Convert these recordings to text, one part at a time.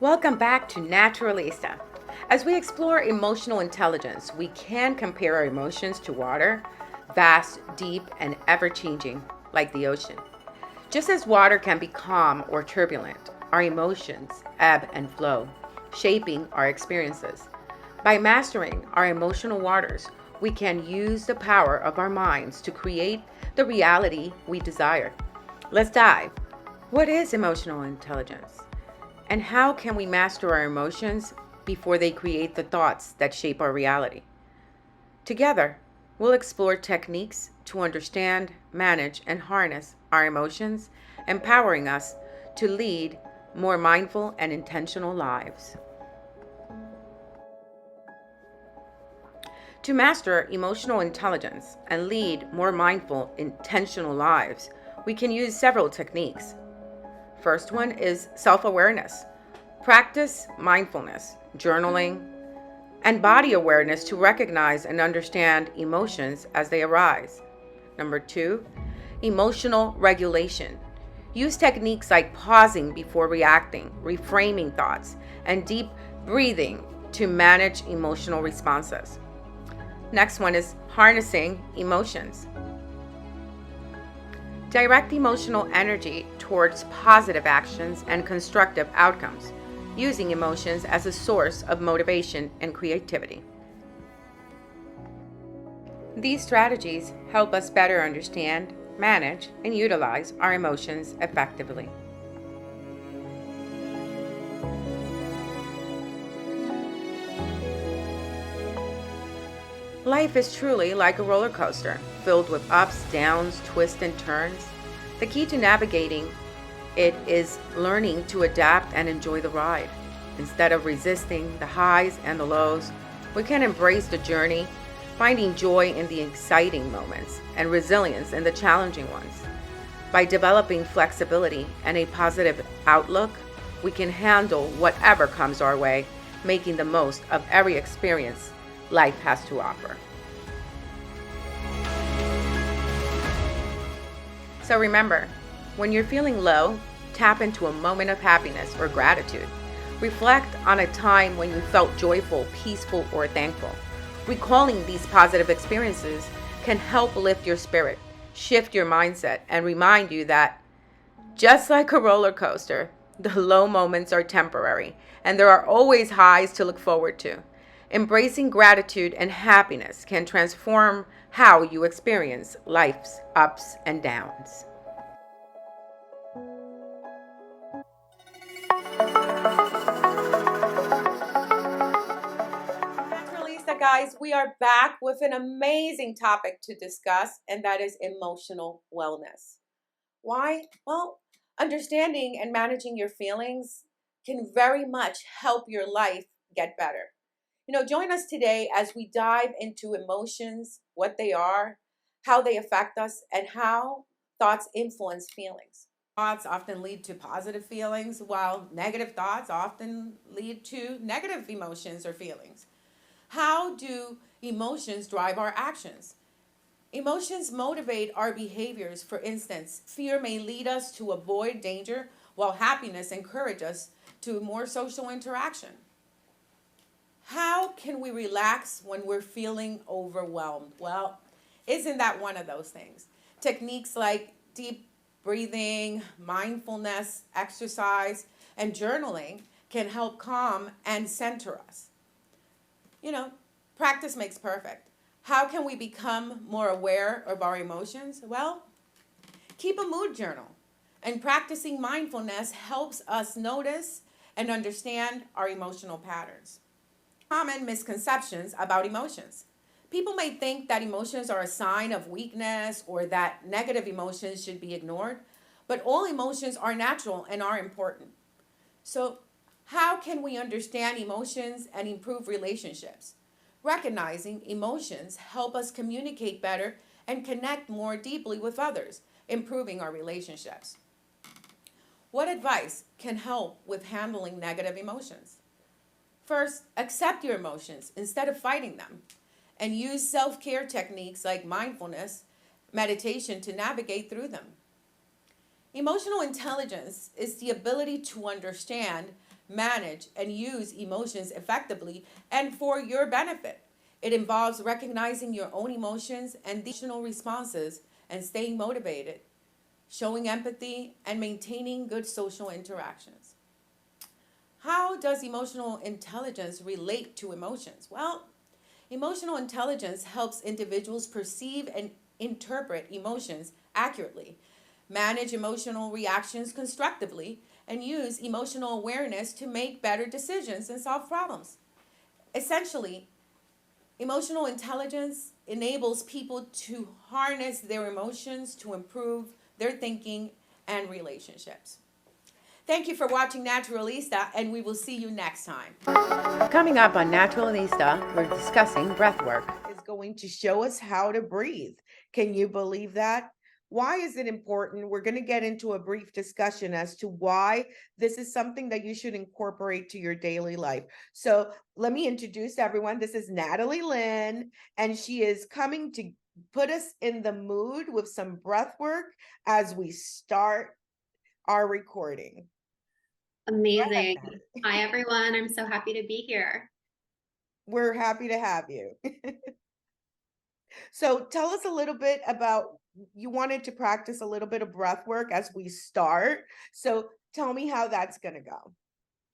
Welcome back to Naturalista. As we explore emotional intelligence, we can compare our emotions to water, vast, deep, and ever changing, like the ocean. Just as water can be calm or turbulent, our emotions ebb and flow, shaping our experiences. By mastering our emotional waters, we can use the power of our minds to create the reality we desire. Let's dive. What is emotional intelligence? And how can we master our emotions before they create the thoughts that shape our reality? Together, we'll explore techniques to understand, manage, and harness our emotions, empowering us to lead more mindful and intentional lives. To master emotional intelligence and lead more mindful, intentional lives, we can use several techniques. First one is self awareness. Practice mindfulness, journaling, and body awareness to recognize and understand emotions as they arise. Number two, emotional regulation. Use techniques like pausing before reacting, reframing thoughts, and deep breathing to manage emotional responses. Next one is harnessing emotions. Direct emotional energy towards positive actions and constructive outcomes, using emotions as a source of motivation and creativity. These strategies help us better understand, manage, and utilize our emotions effectively. Life is truly like a roller coaster, filled with ups, downs, twists, and turns. The key to navigating it is learning to adapt and enjoy the ride. Instead of resisting the highs and the lows, we can embrace the journey, finding joy in the exciting moments and resilience in the challenging ones. By developing flexibility and a positive outlook, we can handle whatever comes our way, making the most of every experience life has to offer. So remember, when you're feeling low, tap into a moment of happiness or gratitude. Reflect on a time when you felt joyful, peaceful, or thankful. Recalling these positive experiences can help lift your spirit, shift your mindset, and remind you that just like a roller coaster, the low moments are temporary, and there are always highs to look forward to. Embracing gratitude and happiness can transform how you experience life's ups and downs. Naturalista, guys, we are back with an amazing topic to discuss, and that is emotional wellness. Why? Well, understanding and managing your feelings can very much help your life get better. Join us today as we dive into emotions, what they are, how they affect us, and how thoughts influence feelings. Thoughts often lead to positive feelings, while negative thoughts often lead to negative emotions or feelings. How do emotions drive our actions? Emotions motivate our behaviors. For instance, fear may lead us to avoid danger, while happiness encourages us to more social interaction. How can we relax when we're feeling overwhelmed? Well, isn't that one of those things? Techniques like deep breathing, mindfulness, exercise, and journaling can help calm and center us. You know, practice makes perfect. How can we become more aware of our emotions? Well, keep a mood journal. And practicing mindfulness helps us notice and understand our emotional patterns. Common misconceptions about emotions. People may think that emotions are a sign of weakness or that negative emotions should be ignored, but all emotions are natural and are important. So, how can we understand emotions and improve relationships? Recognizing emotions help us communicate better and connect more deeply with others, improving our relationships. What advice can help with handling negative emotions? First, accept your emotions instead of fighting them, and use self care techniques like mindfulness, meditation to navigate through them. Emotional intelligence is the ability to understand, manage, and use emotions effectively and for your benefit. It involves recognizing your own emotions and the emotional responses and staying motivated, showing empathy, and maintaining good social interactions. How does emotional intelligence relate to emotions? Well, emotional intelligence helps individuals perceive and interpret emotions accurately, manage emotional reactions constructively, and use emotional awareness to make better decisions and solve problems. Essentially, emotional intelligence enables people to harness their emotions to improve their thinking and relationships. Thank you for watching Naturalista, and we will see you next time. Coming up on Naturalista, we're discussing breath work. Is going to show us how to breathe. Can you believe that? Why is it important? We're going to get into a brief discussion as to why this is something that you should incorporate to your daily life. So let me introduce everyone. This is Natalie Lynn, and she is coming to put us in the mood with some breath work as we start our recording. Amazing. Hi, everyone. I'm so happy to be here. We're happy to have you. So tell us a little bit about, you wanted to practice a little bit of breath work as we start. So tell me how that's going to go.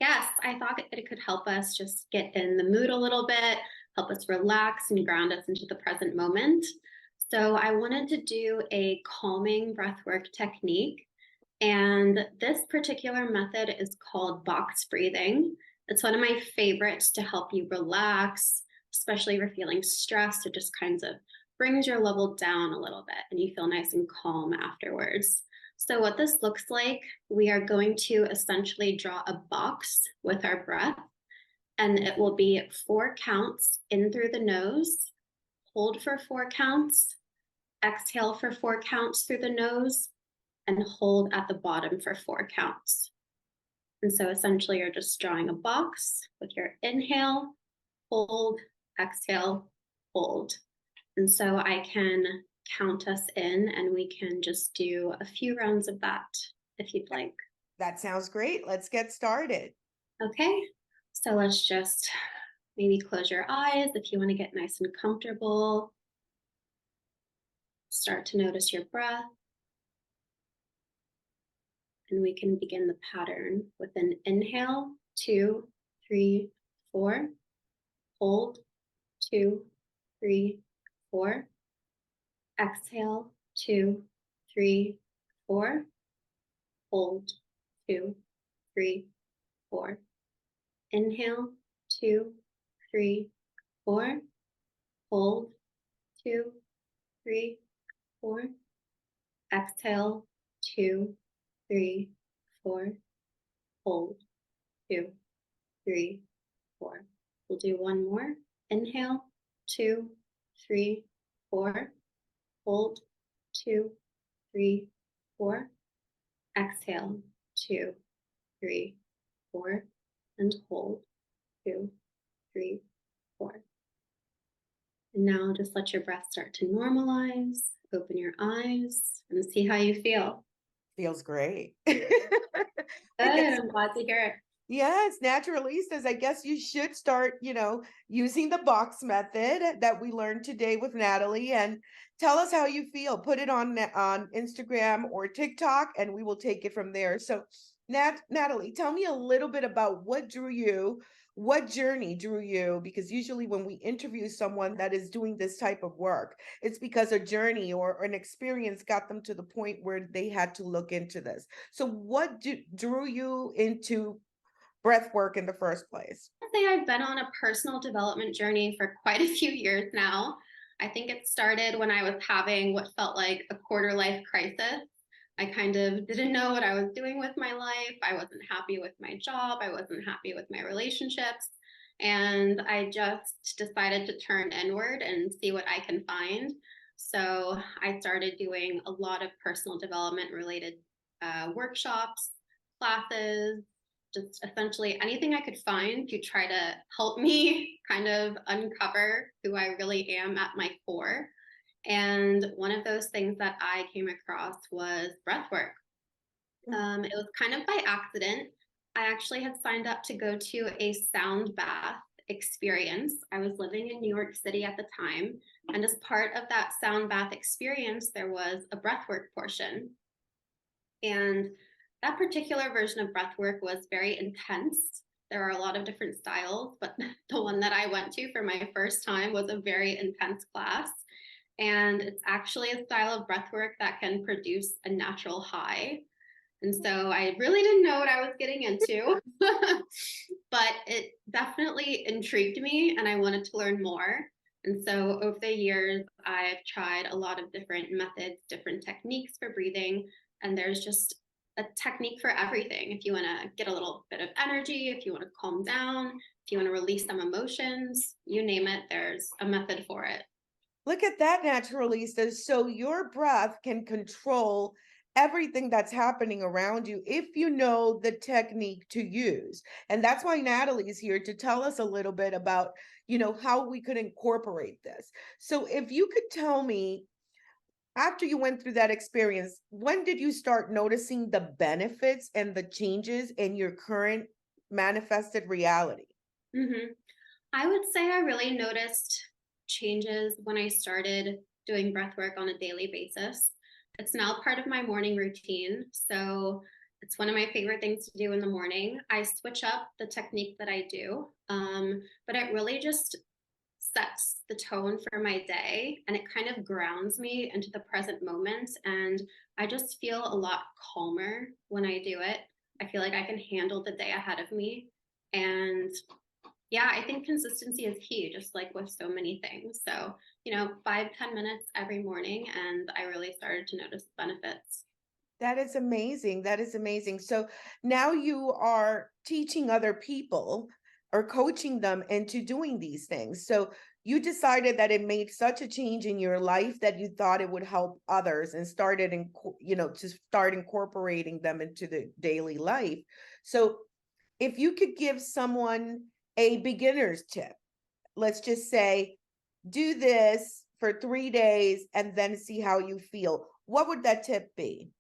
Yes, I thought that it could help us just get in the mood a little bit, help us relax and ground us into the present moment. So I wanted to do a calming breathwork technique. And this particular method is called box breathing. It's one of my favorites to help you relax, especially if you're feeling stressed. It just kind of brings your level down a little bit and you feel nice and calm afterwards. So, what this looks like, we are going to essentially draw a box with our breath, and it will be 4 counts in through the nose, hold for 4 counts, exhale for 4 counts through the nose, and hold at the bottom for 4 counts. And so essentially, you're just drawing a box with your inhale, hold, exhale, hold. And so I can count us in and we can just do a few rounds of that if you'd like. That sounds great. Let's get started. Okay, so let's just maybe close your eyes if you want to get nice and comfortable. Start to notice your breath. And we can begin the pattern with an inhale, 2, 3, 4. Hold, 2, 3, 4. Exhale, 2, 3, 4. Hold, 2, 3, 4. Inhale, 2, 3, 4. Hold, 2, 3, 4. Exhale, 2, 3, 4. Hold, 2, 3, 4. We'll do one more. Inhale, 2, 3, 4. Hold, 2, 3, 4. Exhale, 2, 3, 4. And hold, 2, 3, 4. And now just let your breath start to normalize. Open your eyes and see how you feel. Feels great. Good. I guess, I'm glad to hear it. yes, naturalistas, I guess you should start, using the box method that we learned today with Natalie, and tell us how you feel. Put it on Instagram or TikTok and we will take it from there. So, Natalie, tell me a little bit about what journey drew you, because usually when we interview someone that is doing this type of work, it's because a journey or an experience got them to the point where they had to look into this. So what drew you into breath work in the first place? I'd say I've been on a personal development journey for quite a few years now. I think it started when I was having what felt like a quarter life crisis. I kind of didn't know what I was doing with my life. I wasn't happy with my job. I wasn't happy with my relationships. And I just decided to turn inward and see what I can find. So I started doing a lot of personal development related workshops, classes, just essentially anything I could find to try to help me kind of uncover who I really am at my core. And one of those things that I came across was breath work. It was kind of by accident. I actually had signed up to go to a sound bath experience. I was living in New York City at the time. And as part of that sound bath experience, there was a breathwork portion. And that particular version of breathwork was very intense. There are a lot of different styles, but the one that I went to for my first time was a very intense class. And it's actually a style of breathwork that can produce a natural high. And so I really didn't know what I was getting into, but it definitely intrigued me and I wanted to learn more. And so over the years, I've tried a lot of different methods, different techniques for breathing. And there's just a technique for everything. If you want to get a little bit of energy, if you want to calm down, if you want to release some emotions, you name it, there's a method for it. Look at that, Naturalista. So your breath can control everything that's happening around you if you know the technique to use. And that's why Natalie's here to tell us a little bit about, how we could incorporate this. So if you could tell me, after you went through that experience, when did you start noticing the benefits and the changes in your current manifested reality? Hmm. I would say I really noticed changes when I started doing breath work on a daily basis. It's now part of my morning routine. So it's one of my favorite things to do in the morning. I switch up the technique that I do, but it really just sets the tone for my day and it kind of grounds me into the present moment. And I just feel a lot calmer when I do it. I feel like I can handle the day ahead of me. And yeah, I think consistency is key, just like with so many things. So, 5-10 minutes every morning, and I really started to notice the benefits. That is amazing. That is amazing. So now you are teaching other people or coaching them into doing these things. So you decided that it made such a change in your life that you thought it would help others and started to start incorporating them into the daily life. So if you could give someone a beginner's tip, let's just say do this for 3 days and then see how you feel. What would that tip be?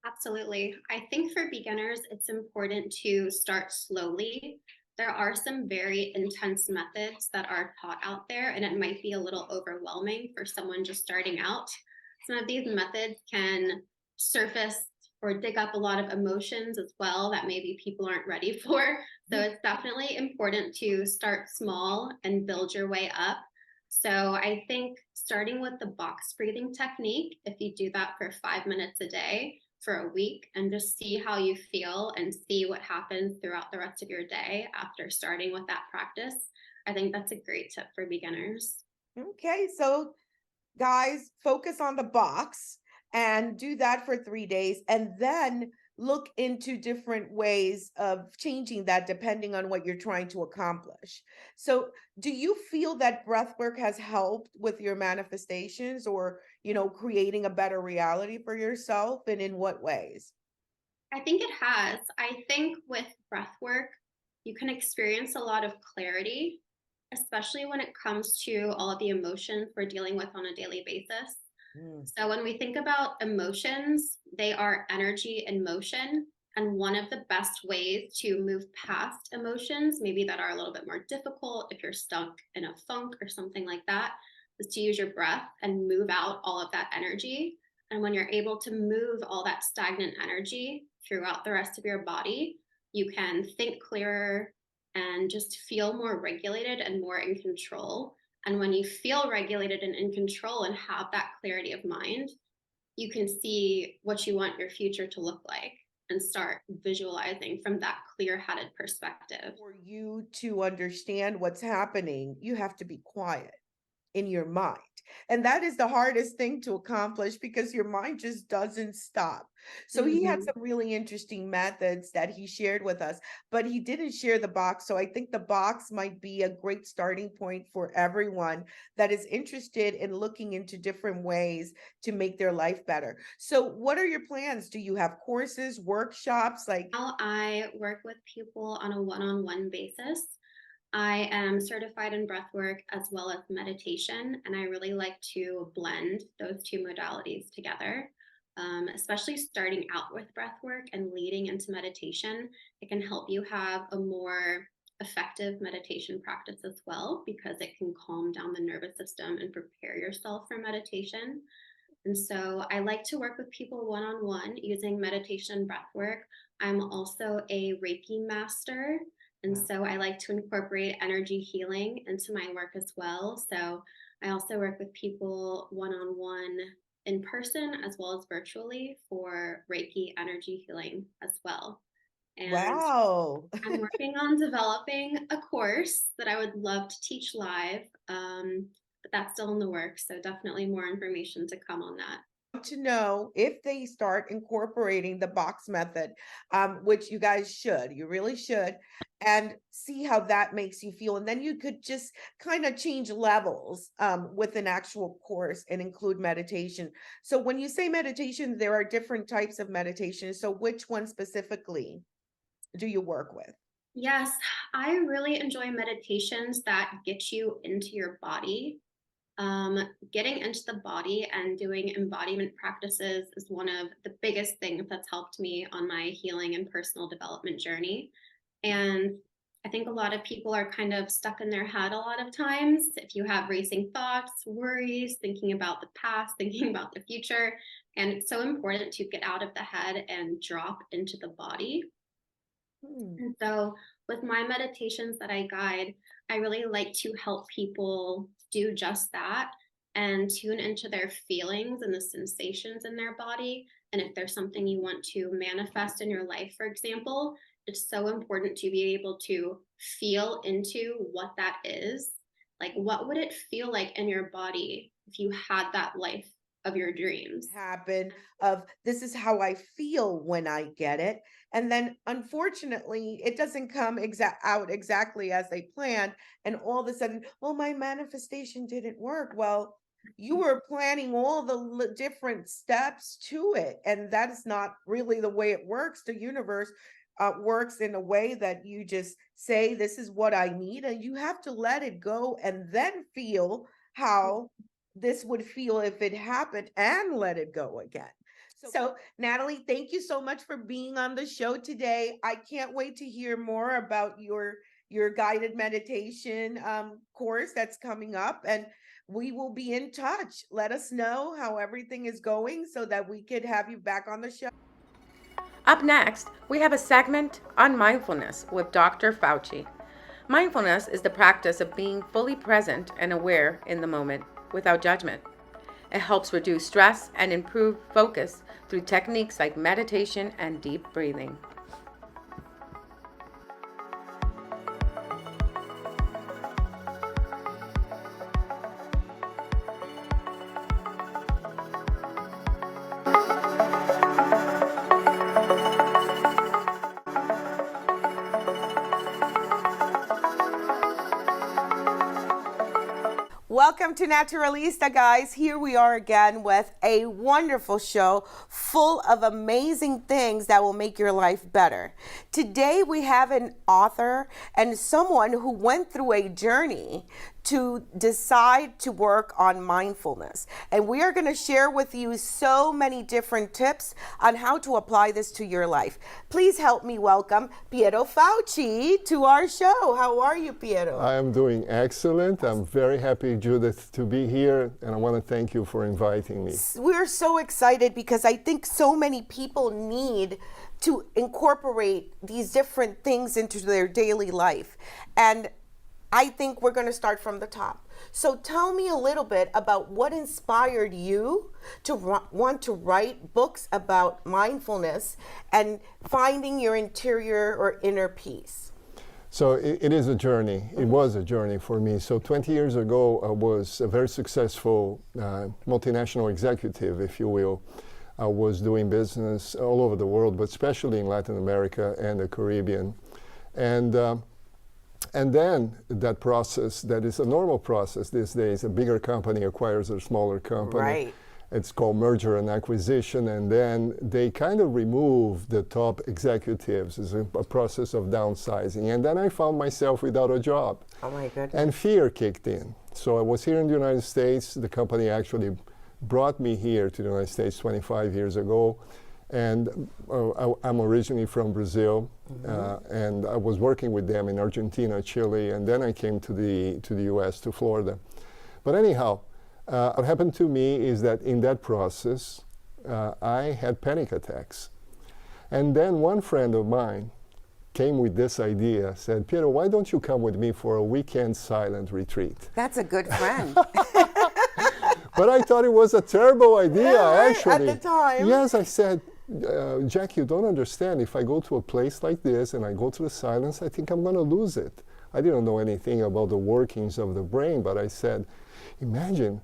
Absolutely. I think for beginners, it's important to start slowly. There are some very intense methods that are taught out there, and it might be a little overwhelming for someone just starting out. Some of these methods can surface or dig up a lot of emotions as well that maybe people aren't ready for. So it's definitely important to start small and build your way up. So I think starting with the box breathing technique, if you do that for 5 minutes a day, for a week and just see how you feel and see what happens throughout the rest of your day after starting with that practice. I think that's a great tip for beginners. Okay, so guys, focus on the box and do that for 3 days and then look into different ways of changing that depending on what you're trying to accomplish. So, do you feel that breath work has helped with your manifestations or, creating a better reality for yourself and in what ways? I think it has. I think with breath work, you can experience a lot of clarity, especially when it comes to all of the emotions we're dealing with on a daily basis. Mm. So, when we think about emotions, they are energy in motion. And one of the best ways to move past emotions, maybe that are a little bit more difficult, if you're stuck in a funk or something like that, is to use your breath and move out all of that energy. And when you're able to move all that stagnant energy throughout the rest of your body, you can think clearer and just feel more regulated and more in control. And when you feel regulated and in control and have that clarity of mind, you can see what you want your future to look like and start visualizing from that clear headed perspective. For you to understand what's happening, you have to be quiet in your mind. And that is the hardest thing to accomplish because your mind just doesn't stop. So he had Mhm. some really interesting methods that he shared with us, but he didn't share the box. So I think the box might be a great starting point for everyone that is interested in looking into different ways to make their life better. So what are your plans? Do you have courses, workshops? Like, Now I work with people on a one on one basis. I am certified in breathwork as well as meditation, and I really like to blend those two modalities together. especially starting out with breath work and leading into meditation. It can help you have a more effective meditation practice as well because it can calm down the nervous system and prepare yourself for meditation. And so I like to work with people one on one using meditation and breath work. I'm also a Reiki master. And Wow. so I like to incorporate energy healing into my work as well. So I also work with people one on one in person as well as virtually for Reiki energy healing as well. And Wow. I'm working on developing a course that I would love to teach live, but that's still in the works. So definitely more information to come on that. To know if they start incorporating the box method, which you guys should, you really should, and see how that makes you feel. And then you could just kind of change levels with an actual course and include meditation. So when you say meditation, there are different types of meditation. So which one specifically do you work with? Yes, I really enjoy meditations that get you into your body. Getting into the body and doing embodiment practices is one of the biggest things that's helped me on my healing and personal development journey. And I think a lot of people are kind of stuck in their head a lot of times. If you have racing thoughts, worries, thinking about the past, thinking about the future, and it's so important to get out of the head and drop into the body. Hmm. And so, with my meditations that I guide, I really like to help people do just that and tune into their feelings and the sensations in their body. And if there's something you want to manifest in your life, for example, it's so important to be able to feel into what that is. Like, what would it feel like in your body if you had that life of your dreams? Happen of this is how I feel when I get it. And then unfortunately, it doesn't come out exactly as they planned. And all of a sudden, well, my manifestation didn't work. Well, you were planning all the different steps to it. And that is not really the way it works. The universe works in a way that you just say, this is what I need. And you have to let it go and then feel how this would feel if it happened and let it go again. So, Natalie, thank you so much for being on the show today. I can't wait to hear more about your guided meditation course that's coming up, and we will be in touch. Let us know how everything is going so that we could have you back on the show. Up next, we have a segment on mindfulness with Dr. Fauci. Mindfulness is the practice of being fully present and aware in the moment without judgment. It helps reduce stress and improve focus through techniques like meditation and deep breathing. Welcome to Naturalista, guys. Here we are again with a wonderful show full of amazing things that will make your life better. Today we have an author and someone who went through a journey to decide to work on mindfulness. And we are going to share with you so many different tips on how to apply this to your life. Please help me welcome Piero Fauci to our show. How are you, Piero? I am doing excellent. I'm very happy, Judith, to be here, and I want to thank you for inviting me. We're so excited because I think so many people need to incorporate these different things into their daily life. And I think we're going to start from the top. So tell me a little bit about what inspired you to want to write books about mindfulness and finding your interior or inner peace. So it is a journey. It was a journey for me. So 20 years ago, I was a very successful multinational executive, if you will. I was doing business all over the world, but especially in Latin America and the Caribbean. And then that process, that is a normal process these days, a bigger company acquires a smaller company. Right. It's called merger and acquisition, and then they kind of remove the top executives. It's a process of downsizing. And then I found myself without a job. Oh my goodness. And fear kicked in. So I was here in the United States. The company actually brought me here to the United States 25 years ago. And I'm originally from Brazil, and I was working with them in Argentina, Chile, and then I came to the U.S., to Florida. But anyhow, what happened to me is that in that process, I had panic attacks. And then one friend of mine came with this idea, said, Piero, why don't you come with me for a weekend silent retreat? That's a good friend. But I thought it was a terrible idea, actually. At the time. Yes, I said, Jack, you don't understand. If I go to a place like this and I go to the silence, I think I'm going to lose it. I didn't know anything about the workings of the brain, but I said, imagine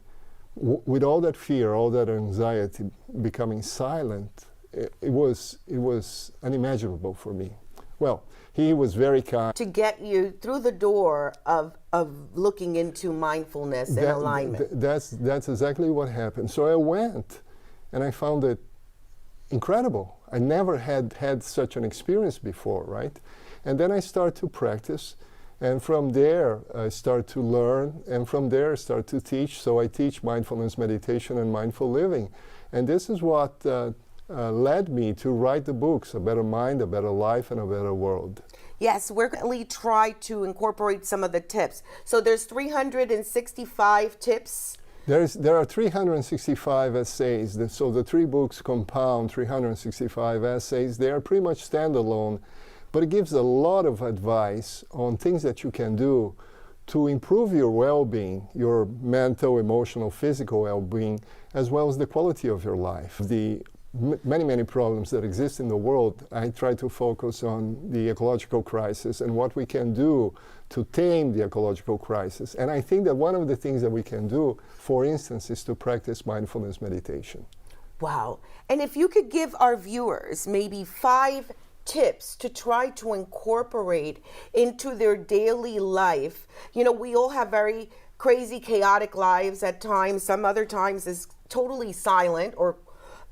with all that fear, all that anxiety, becoming silent. It was unimaginable for me. Well, he was very kind. To get you through the door of looking into mindfulness and alignment. That's exactly what happened. So I went, and I found it incredible. I never had such an experience before, right? And then I started to practice, and from there I started to learn, and from there I started to teach. So I teach mindfulness meditation and mindful living. And this is what led me to write the books, A Better Mind, A Better Life, and A Better World. Yes, we're going to try to incorporate some of the tips. So there's 365 tips. There are 365 essays, so the 3 books compound 365 essays. They are pretty much standalone, but it gives a lot of advice on things that you can do to improve your well-being, your mental, emotional, physical well-being, as well as the quality of your life. The many problems that exist in the world, I try to focus on the ecological crisis and what we can do to tame the ecological crisis. And I think that one of the things that we can do, for instance, is to practice mindfulness meditation. Wow. And if you could give our viewers maybe 5 tips to try to incorporate into their daily life. You know, we all have very crazy, chaotic lives at times. Some other times is totally silent or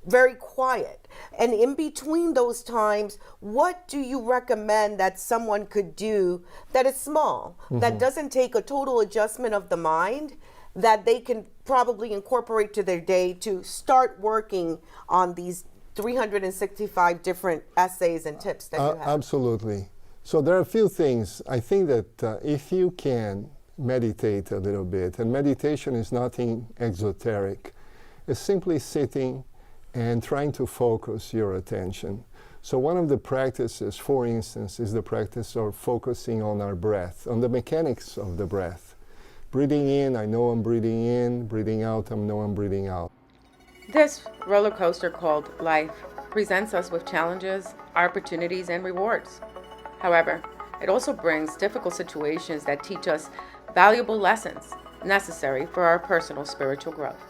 very quiet. And in between those times, what do you recommend that someone could do that is small, that doesn't take a total adjustment of the mind, that they can probably incorporate to their day to start working on these 365 different essays and tips that you have? Absolutely. So there are a few things. I think that if you can meditate a little bit, and meditation is nothing exoteric, it's simply sitting and trying to focus your attention. So one of the practices, for instance, is the practice of focusing on our breath, on the mechanics of the breath. Breathing in, I know I'm breathing in. Breathing out, I know I'm breathing out. This roller coaster called life presents us with challenges, opportunities, and rewards. However, it also brings difficult situations that teach us valuable lessons necessary for our personal spiritual growth.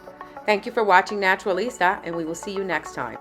Thank you for watching Naturalista, and we will see you next time.